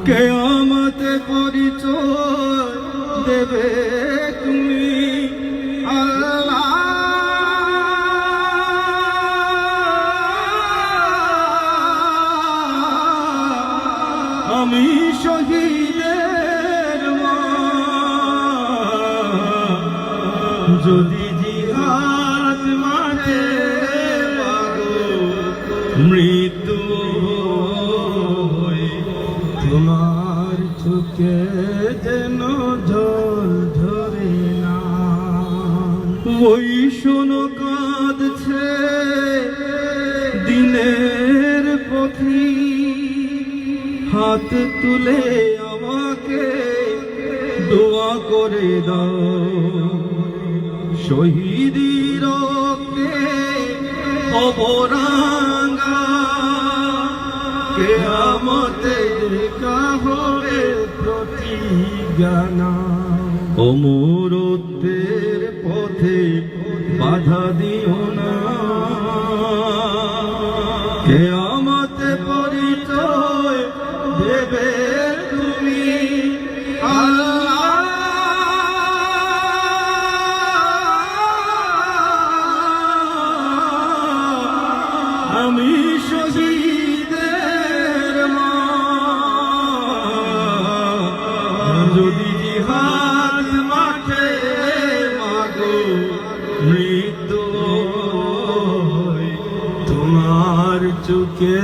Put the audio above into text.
কিয়ামতে পরিচয় দেবে তুমি আল্লাহ। আমি শহীদের মা, যদি জিহাদ মাঝে মৃত্যু তোমার চোখে যেন জল ধরে না। ওই শোনো কাঁদছে দিনের পথি, হাত তুলে আমাকে দোয়া করে দাও। শহীদি রক্তে অবরাঙ্গা, কিয়ামতে দেখা হবে প্রতিজ্ঞা। অমরত্বের পথে বাধা দিও না, কিয়ামতে পরিচয় দেবে তুমি আল্লাহ। আমি শহীদের মা, যদি জিহাদ মাঠে মাগো মৃত্যু তোমার চোখে